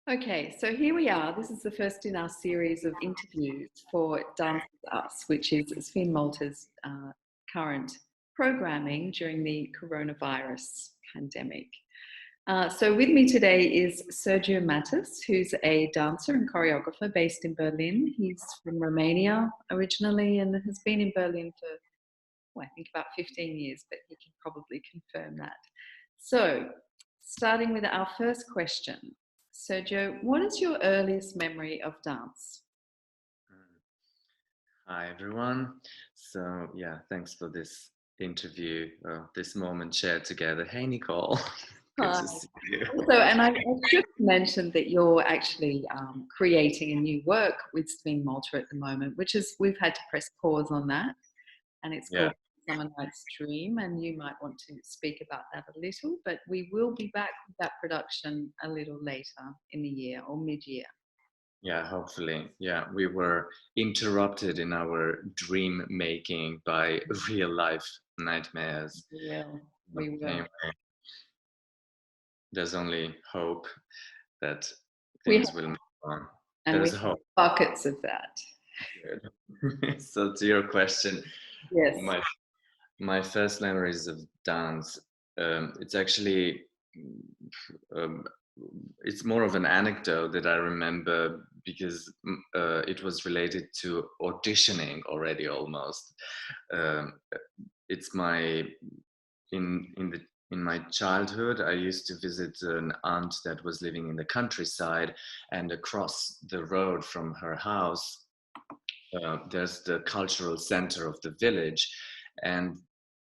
Okay, so here we are. This is the first in our series of interviews for Dance With Us, which is ÄžfinMalta's current programming during the coronavirus pandemic. So with me today is Sergiu Matis, who's a dancer and choreographer based in Berlin. He's from Romania originally and has been in Berlin for, well, I think about 15 years, but he can probably confirm that. So, starting with our first question. Sergio, what is your earliest memory of dance? Hi, everyone. So, yeah, thanks for this interview, this moment shared together. Hey, Nicole. Good Hi. to see you. Also, and I should mention that you're actually creating a new work with ÄžfinMalta at the moment, which is, we've had to press pause on that, and it's Yeah, called Summer Night's Dream, and you might want to speak about that a little, but we will be back with that production a little later in the year or mid-year. yeah, hopefully. Yeah, we were interrupted in our dream making by real life nightmares. We will. Anyway, there's only hope that We things will move on. and we There's have hope. buckets of that. Good. So, to your question, Yes. my my first memories of dance, it's actually um, it's more of an anecdote that I remember because it was related to auditioning already almost. Um, it's my in the in my childhood, I used to visit an aunt that was living in the countryside, and across the road from her house, there's the cultural center of the village, and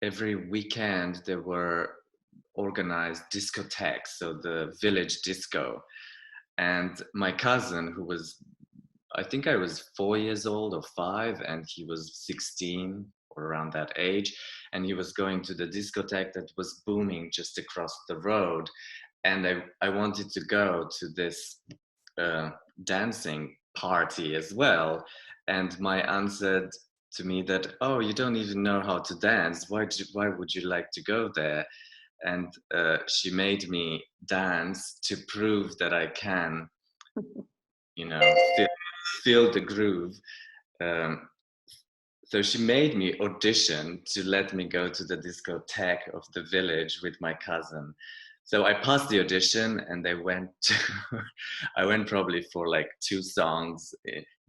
every weekend there were organized discotheques, so the village disco. And my cousin, who was, I think I was 4 years old or five, and he was 16 or around that age, and he was going to the discotheque that was booming just across the road. And I wanted to go to this uh, dancing party as well. And my aunt said to me that, oh, you don't even know how to dance. Why would you like to go there? And she made me dance to prove that I can, you know, feel the groove. Um, so she made me audition to let me go to the discotheque of the village with my cousin. So I passed the audition, and I went to, I went probably for like 2 songs.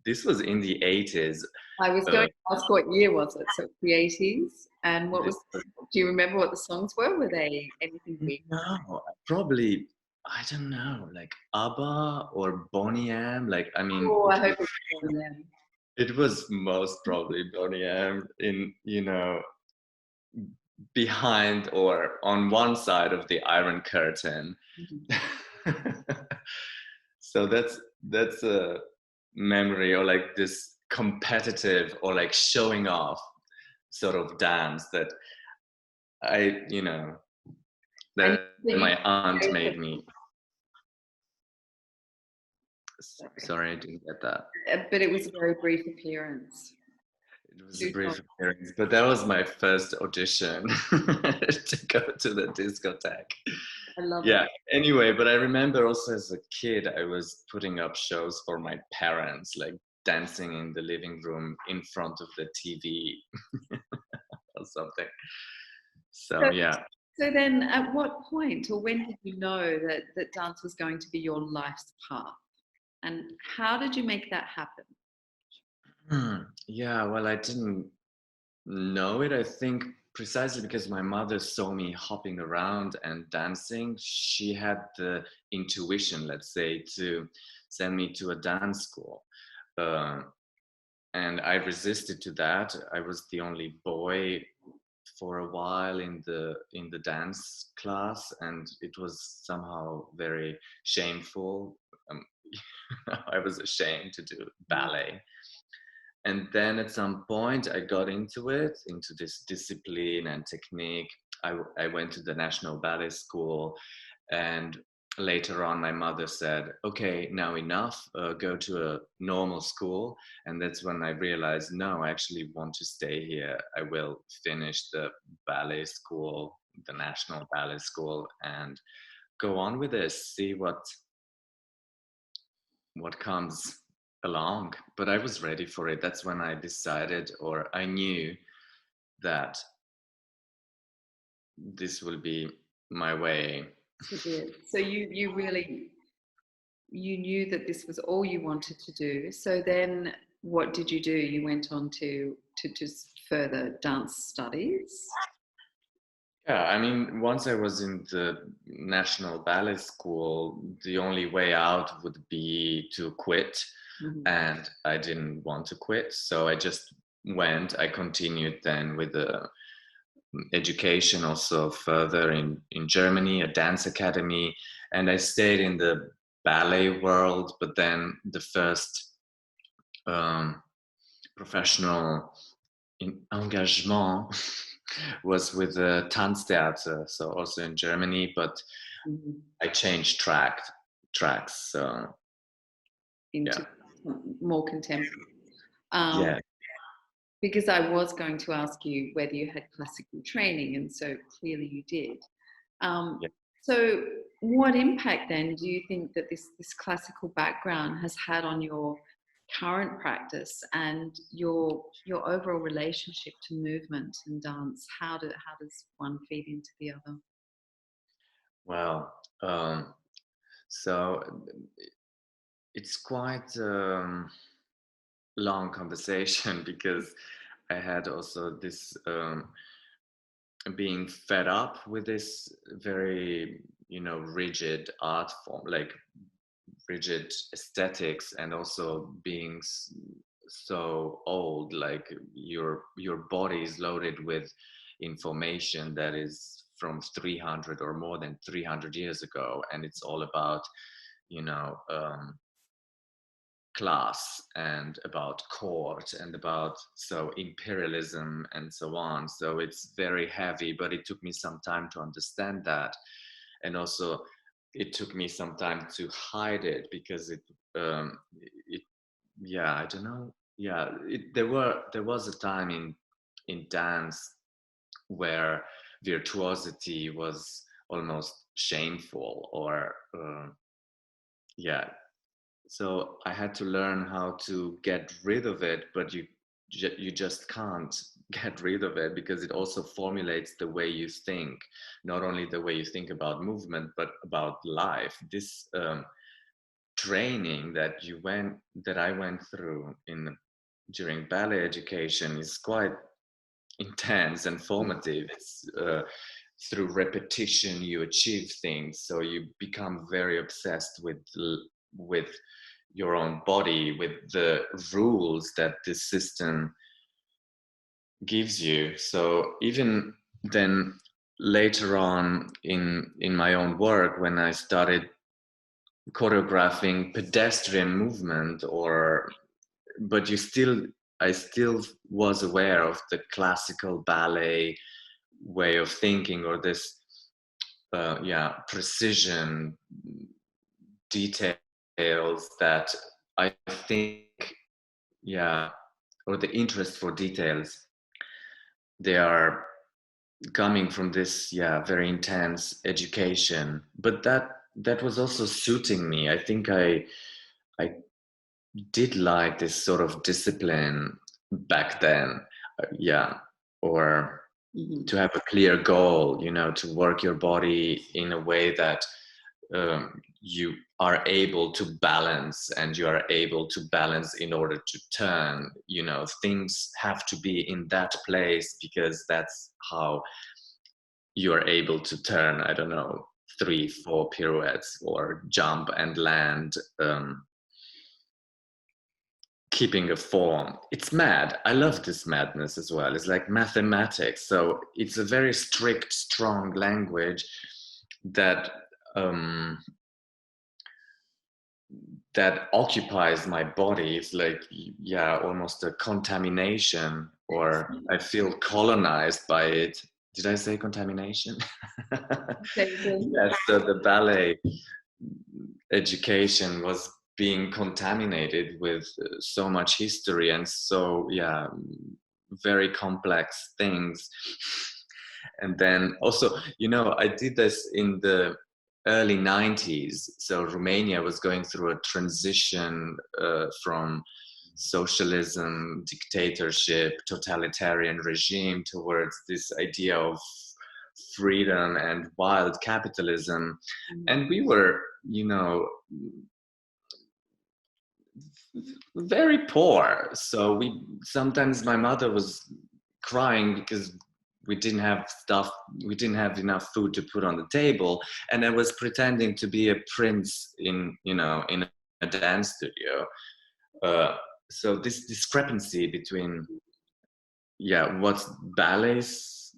This was in the 80s. I was Uh, going to ask what year was it? So the 80s. And what this was, do you remember what the songs were? Were they anything big? No, probably, I don't know, like ABBA or Boney M. Like, I mean, Oh, I hope it was one of them. it was most probably Boney M in, behind or on one side of the Iron Curtain. Mhm. So that's a memory, or like this competitive or like showing off sort of dance that I, And that you my aunt think made me. Sorry, I didn't get that. but it was a very brief appearance. It was a Two songs. brief appearance, but that was my first audition to go to the discotheque. I love it. Yeah, anyway, but I remember also as a kid, I was putting up shows for my parents, like dancing in the living room in front of the TV or something. So, So, yeah. so then at what point or when did you know that dance was going to be your life's path? And how did you make that happen? Yeah, well, I didn't know it. I think precisely because my mother saw me hopping around and dancing, she had the intuition, let's say, to send me to a dance school. Uh, and I resisted to that. I was the only boy for a while in the dance class, and it was somehow very shameful. Um, I was ashamed to do ballet. And then at some point I got into this discipline and technique. I went to the National Ballet School, and later on my mother said, okay, now enough, go to a normal school. And that's when I realized, no, I actually want to stay here. I will finish the ballet school, the National Ballet School, and go on with this, see what comes along. But I was ready for it. That's when I decided, or I knew that this will be my way. So you really, you knew that this was all you wanted to do. So then what did you do? You went on to just further dance studies? Yeah, I mean, once I was in the National Ballet School, the only way out would be to quit. Mm-hmm. And I didn't want to quit. So I just went. I continued then with the education also further in Germany, a dance academy. And I stayed in the ballet world, but then the first professional engagement was with the Tanztheater, so also in Germany, but Mm-hmm. I changed tracks. So Into more contemporary. Yeah. Because I was going to ask you whether you had classical training, and so clearly you did. Yeah. So what impact then do you think that this classical background has had on your current practice and your overall relationship to movement and dance? How does one feed into the other? Well, so it's quite long conversation because I had also this being fed up with this very, rigid art form, like rigid aesthetics, and also being so old, like your body is loaded with information that is from 300 or more than 300 years ago, and it's all about you know um, class and about court and about so imperialism and so on. So it's very heavy, but it took me some time to understand that, and also it took me some time to hide it because it yeah, I don't know, yeah, there was a time in dance where virtuosity was almost shameful, or yeah, so I had to learn how to get rid of it, but you just can't get rid of it because it also formulates the way you think, not only the way you think about movement but about life. This training that I went through in during ballet education is quite intense and formative. It's through repetition you achieve things, so you become very obsessed with your own body, with the rules that this system gives you. So even then, later on in my own work, when I started choreographing pedestrian movement, or but I still was aware of the classical ballet way of thinking, or this precision details that I think, yeah, or the interest for details, they are coming from this, very intense education. But that was also suiting me. I think I did like this sort of discipline back then, or to have a clear goal, to work your body in a way that you are able to balance, and you are able to balance in order to turn. Things have to be in that place because that's how you are able to turn, I don't know, 3-4 pirouettes or jump and land, keeping a form. It's mad. I love this madness as well. It's like mathematics. So it's a very strict, strong language that that occupies my body. It's like, almost a contamination, or I feel colonized by it. Did I say contamination? Yes, so the ballet education was being contaminated with so much history and so, very complex things. And then also, I did this in the early 90s. So Romania was going through a transition from socialism, dictatorship, totalitarian regime towards this idea of freedom and wild capitalism. And we were, very poor. So sometimes my mother was crying because we didn't have enough food to put on the table, and I was pretending to be a prince in a dance studio. So this discrepancy between what ballet's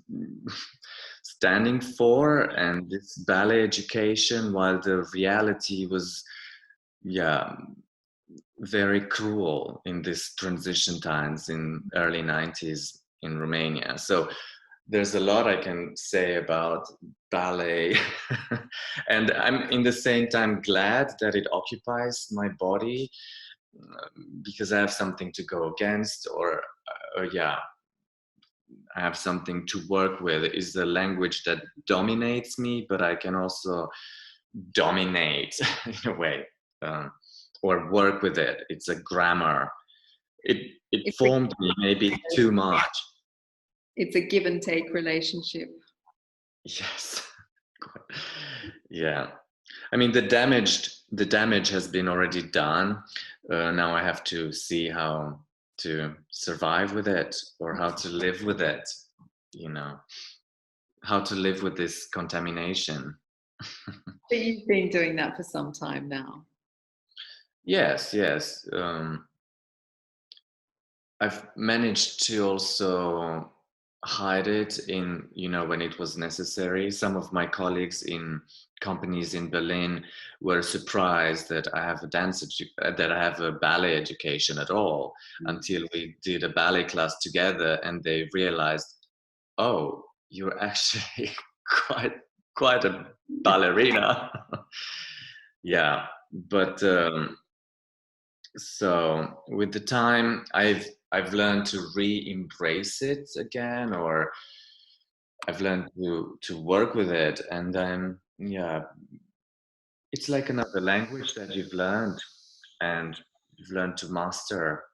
standing for and this ballet education, while the reality was very cruel in this transition times in early 90s in Romania. So there's a lot I can say about ballet. And I'm in the same time glad that it occupies my body, because I have something to go against, or I have something to work with. It is a language that dominates me, but I can also dominate in a way, or work with it. It's a grammar. It formed me maybe too much. It's a give and take relationship. Yes. Yeah. I mean, the damage has been already done. Now I have to see how to survive with it, or how to live with it, how to live with this contamination. But you've been doing that for some time now. Yes. I've managed to also hide it in, when it was necessary. Some of my colleagues in companies in Berlin were surprised that I have that I have a ballet education at all, until we did a ballet class together, and they realized, oh, you're actually quite a ballerina. Yeah, but so with the time, I've learned to re-embrace it again, or I've learned to work with it, and then it's like another language that you've learned, and you've learned to master.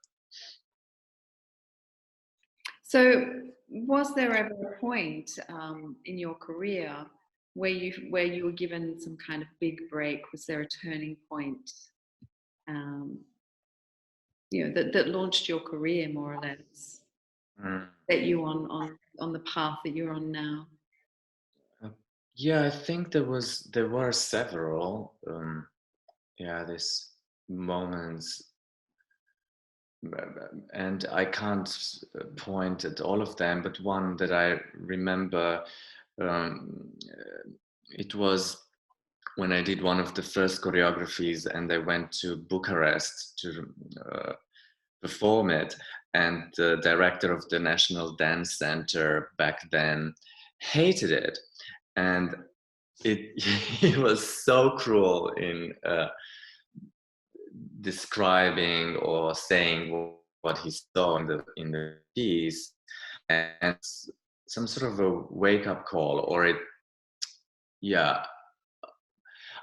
So, was there ever a point in your career where you were given some kind of big break? Was there a turning point? That launched your career, more or less, that you on the path that you're on now? Yeah, I think there were several these moments, and I can't point at all of them, but one that I remember, it was when I did one of the first choreographies, and I went to Bucharest to perform it, and the director of the National Dance Center back then hated it, and he was so cruel in describing or saying what he saw in the piece, and some sort of a wake-up call, or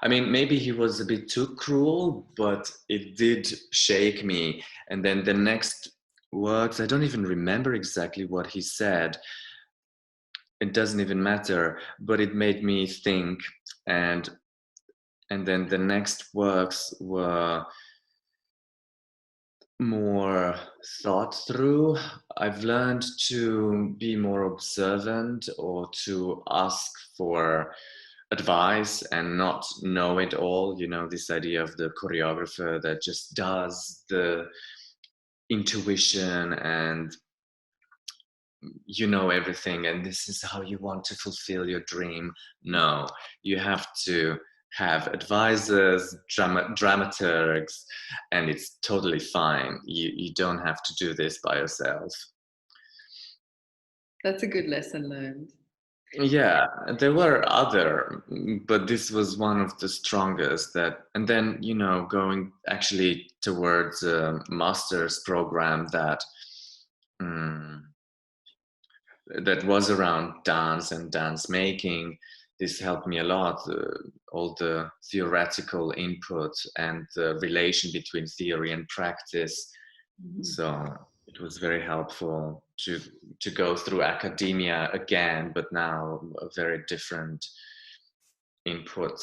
I mean, maybe he was a bit too cruel, but it did shake me. And then the next words, I don't even remember exactly what he said. It doesn't even matter, but it made me think. And then the next works were more thought through. I've learned to be more observant, or to ask for advice and not know it all. This idea of the choreographer that just does the intuition and everything, and this is how you want to fulfill your dream. No, you have to have advisors, dramaturgs, and it's totally fine. You don't have to do this by yourself. That's a good lesson learned. Yeah, there were other, but this was one of the strongest. And then going actually towards a master's program that that was around dance and dance making. this helped me a lot, all the theoretical input and the relation between theory and practice. So it was very helpful to go through academia again, but now a very different input.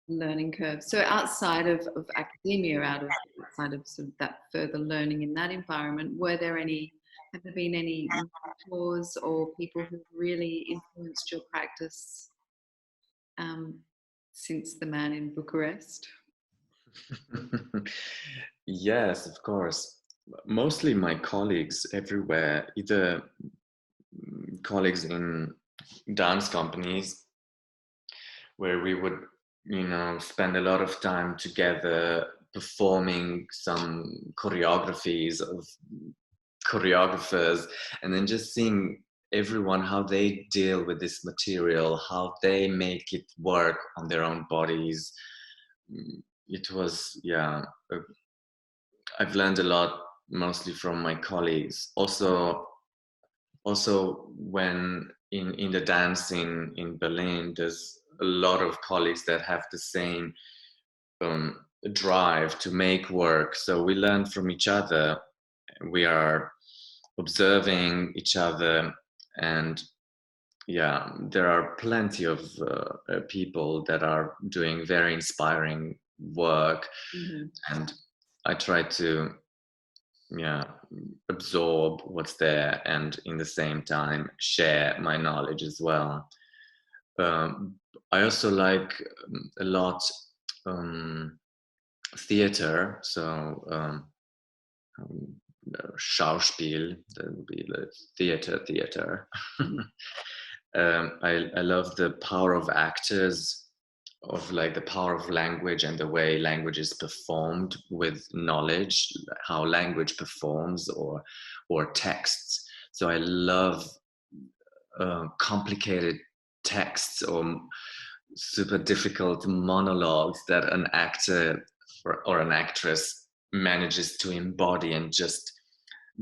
Learning curve. So outside of academia, outside of sort of that further learning in that environment, have there been any mentors or people who really influenced your practice since the man in Bucharest? Yes, of course. Mostly my colleagues everywhere, either colleagues in dance companies where we would, spend a lot of time together performing some choreographies of choreographers, and then just seeing everyone how they deal with this material, how they make it work on their own bodies. It was, I've learned a lot mostly from my colleagues. Also when in the dance in Berlin, there's a lot of colleagues that have the same drive to make work. So we learn from each other. We are observing each other, and there are plenty of people that are doing very inspiring work, and I try to absorb what's there and in the same time share my knowledge as well. I also like a lot theater, so Schauspiel, that would be the theater. I love the power of actors, of like the power of language and the way language is performed with knowledge, how language performs or texts. So I love complicated texts or super difficult monologues that an actor or an actress manages to embody and just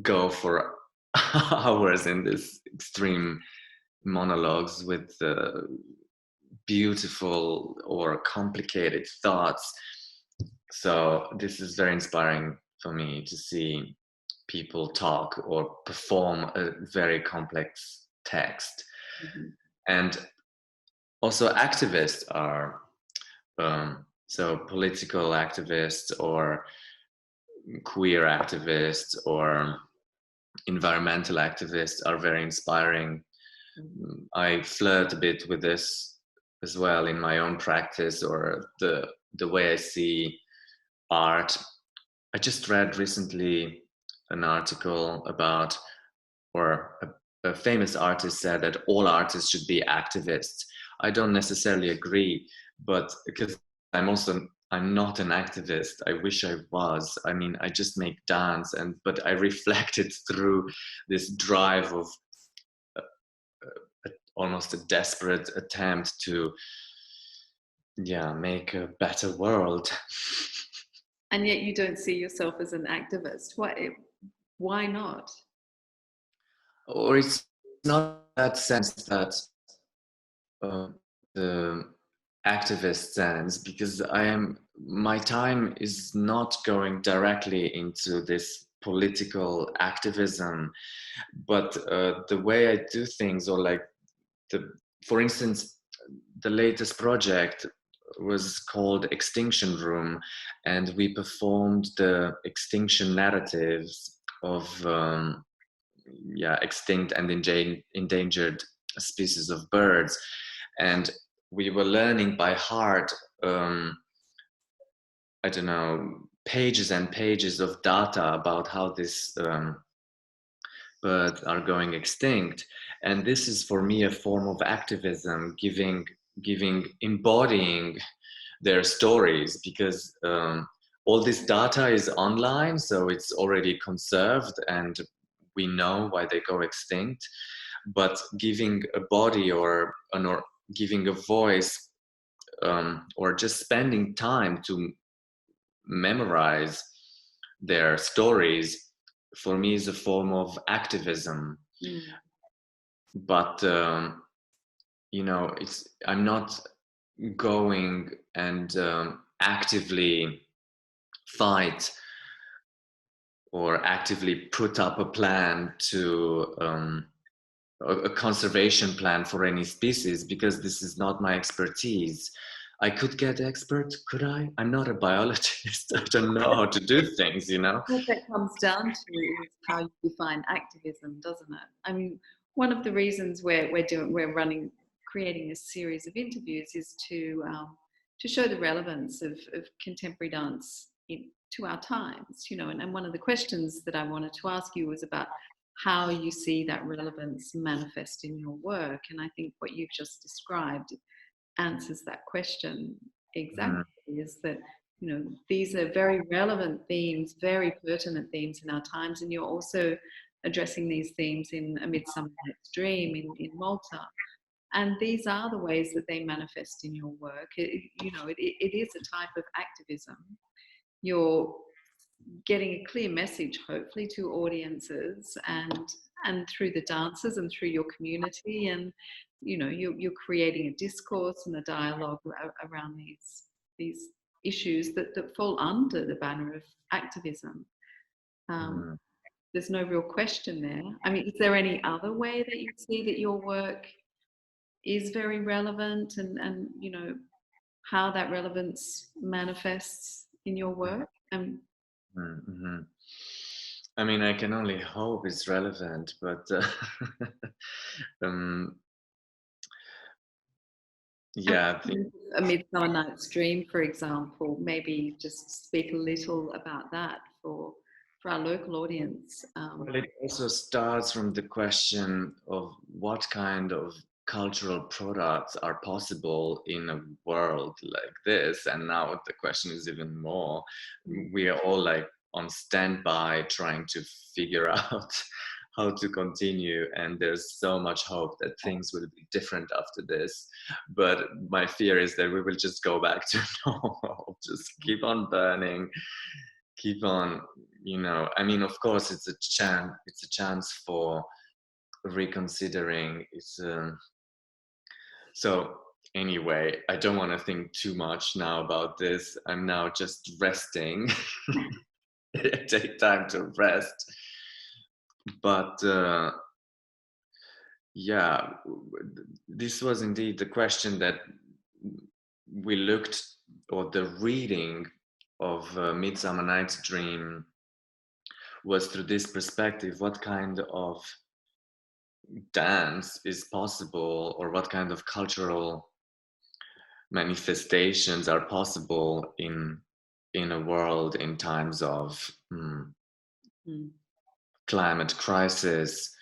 go for hours in this extreme monologues with beautiful or complicated thoughts. So this is very inspiring for me to see people talk or perform a very complex text. And also activists are so political activists or queer activists or environmental activists are very inspiring. I flirt a bit with this as well in my own practice, or the way I see art. I just read recently an article about, or a famous artist said that all artists should be activists. I don't necessarily agree, but because I'm not an activist. I wish I was. I mean, I just make dance, but I reflect it through this drive of almost a desperate attempt to make a better world. And yet you don't see yourself as an activist. Why not? Or it's not that sense that the activist sense, because my time is not going directly into this political activism, but the way I do things, or like for instance, the latest project was called Extinction Room, and we performed the extinction narratives of extinct and endangered species of birds, and we were learning by heart I don't know, pages and pages of data about how this birds are going extinct. And this is for me a form of activism, embodying their stories, because all this data is online, so it's already conserved and we know why they go extinct. But giving a body or giving a voice, or just spending time to memorize their stories, for me is a form of activism. But I'm not going and actively fight or actively put up a plan to a conservation plan for any species, because this is not my expertise. I could get expert, could I? I'm not a biologist. I don't know how to do things, What that comes down to is how you define activism, doesn't it? I mean, one of the reasons creating a series of interviews is to show the relevance of contemporary dance to our times, and one of the questions that I wanted to ask you was about how you see that relevance manifest in your work. And I think what you've just described answers that question exactly, is that these are very relevant themes, very pertinent themes in our times, and you're also addressing these themes in A Midsummer Night's Dream in Malta. And these are the ways that they manifest in your work. It is a type of activism. You're getting a clear message, hopefully, to audiences and through the dancers and through your community, and you're creating a discourse and a dialogue around these issues that fall under the banner of activism. There's no real question there. I mean, is there any other way that you see that your work is very relevant, and how that relevance manifests in your work? I mean, I can only hope it's relevant, but yeah, I think A Midsummer Night's Dream, for example, maybe just speak a little about that for our local audience. Well, it also starts from the question of what kind of cultural products are possible in a world like this. And now the question is even more. We are all like on standby trying to figure out how to continue, and there's so much hope that things will be different after this, but my fear is that we will just go back to normal, just keep on burning, keep on, I mean, of course it's a chance for reconsidering. So anyway, I don't want to think too much now about this. I'm now just resting. Take time to rest. But yeah, this was indeed the question that we looked, or the reading of Midsummer Night's Dream was through this perspective. What kind of dance is possible, or what kind of cultural manifestations are possible in a world in times of climate crisis.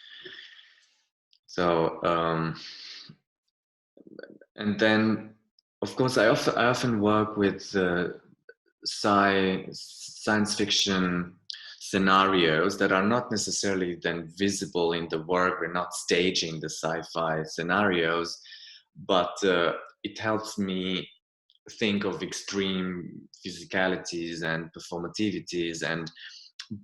So and then of course I often work with science fiction scenarios that are not necessarily then visible in the work. We're not staging the sci-fi scenarios, but it helps me think of extreme physicalities and performativities and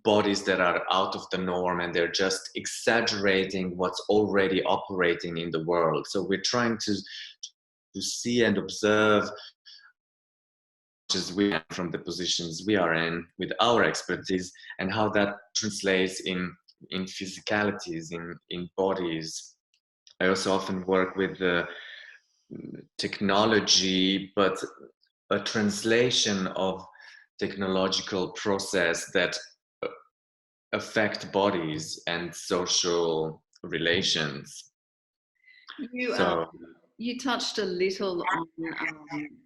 bodies that are out of the norm, and they're just exaggerating what's already operating in the world. So we're trying to see and observe as we can from the positions we are in with our expertise, and how that translates in physicalities, in bodies. I also often work with the technology, but a translation of technological process that affect bodies and social relations. You touched a little on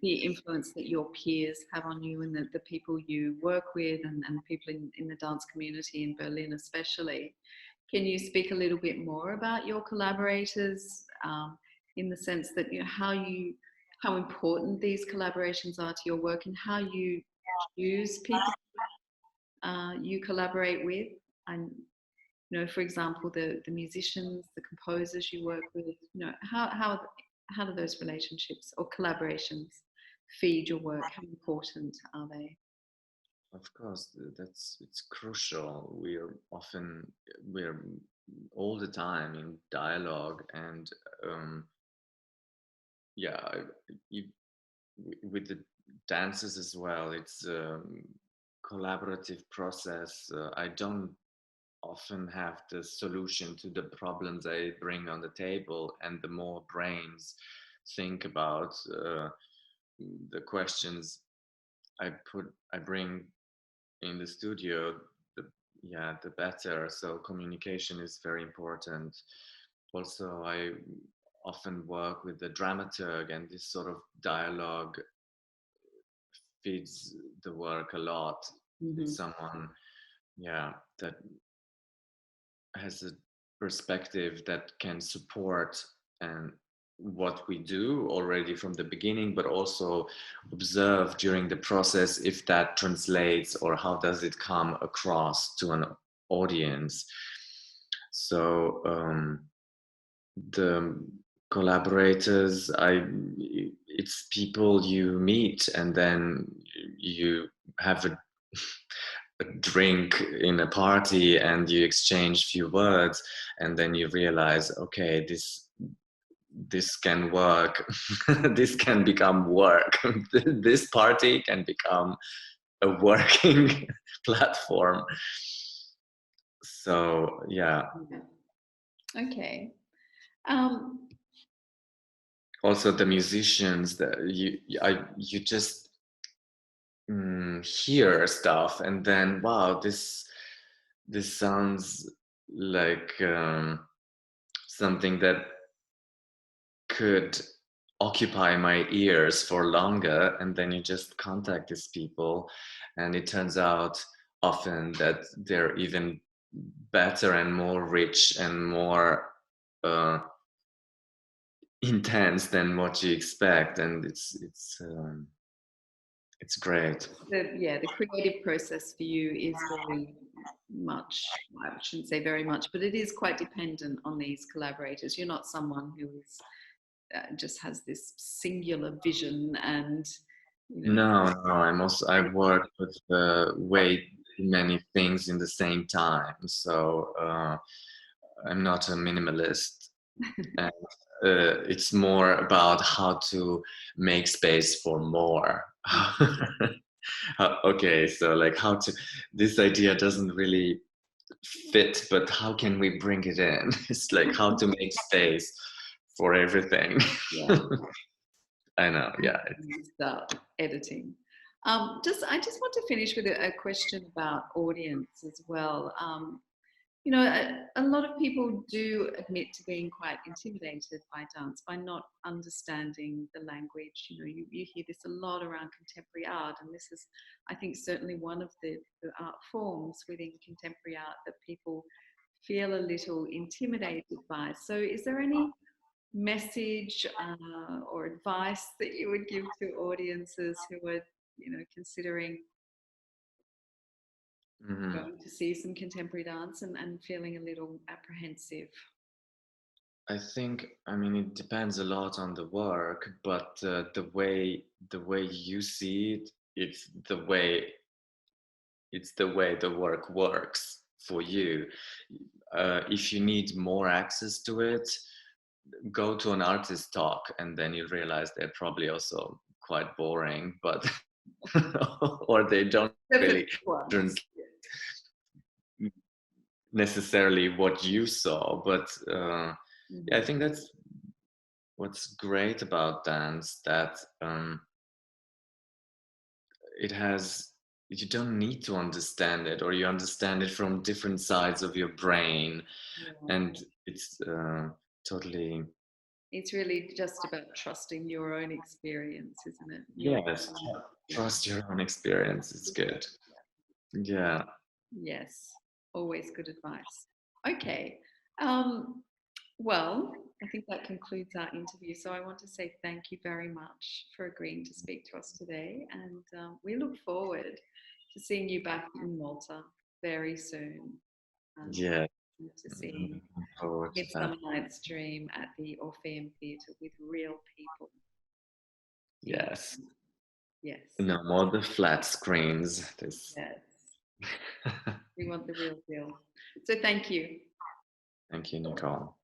the influence that your peers have on you, and the people you work with, and people in the dance community in Berlin especially. Can you speak a little bit more about your collaborators, in the sense that how important these collaborations are to your work, and how you choose people you collaborate with? And for example, the musicians, the composers you work with, how do those relationships or collaborations feed your work? How important are they? Of course, it's crucial. We're all the time in dialogue, and yeah, with the dances as well, it's a collaborative process. I don't often have the solution to the problems I bring on the table, and the more brains think about the questions I bring in the studio, the yeah, the better. So communication is very important. Also, I often work with the dramaturg, and this sort of dialogue feeds the work a lot. It's someone, yeah, that has a perspective that can support and what we do already from the beginning, but also observe during the process if that translates or how does it come across to an audience. So the collaborators, it's people you meet and then you have a drink in a party and you exchange few words, and then you realize, okay, this can work. This can become work. This party can become a working platform. So yeah. Okay. Also the musicians that you just hear stuff and then, wow, this sounds like something that could occupy my ears for longer, and then you just contact these people, and it turns out often that they're even better and more rich and more intense than what you expect, and it's great. The creative process for you is very much, I shouldn't say very much, but it is quite dependent on these collaborators. You're not someone who is just has this singular vision and, you know. No, I work with way too many things in the same time, so I'm not a minimalist. And it's more about how to make space for more. Okay, so like how to, this idea doesn't really fit, but how can we bring it in? It's like how to make space for everything. Yeah. I know, yeah. Start editing. I just want to finish with a question about audience as well. You know, a lot of people do admit to being quite intimidated by dance, by not understanding the language. You know, you hear this a lot around contemporary art, and this is, I think, certainly one of the art forms within contemporary art that people feel a little intimidated by. So is there any message or advice that you would give to audiences who are, you know, considering going to see some contemporary dance and feeling a little apprehensive? I think, I mean, it depends a lot on the work, but the way you see it, it's the way the work works for you. If you need more access to it, go to an artist talk, and then you realize they're probably also quite boring, but or they don't really translate necessarily what you saw. But yeah, I think that's what's great about dance, that it has, you don't need to understand it, or you understand it from different sides of your brain. And it's totally, it's really just about trusting your own experience, isn't it? yes, trust your own experience. It's good. Yeah. Yes, always good advice. Okay. Well, I think that concludes our interview. So I want to say thank you very much for agreeing to speak to us today. And we look forward to seeing you back in Malta very soon. Yeah. To seeing Forward to that. Midsummer Night's Dream at the Orpheum Theatre with real people. Yes. Yes. No more the flat screens. This. Yes. We want the real deal. So thank you. Thank you, Nicole.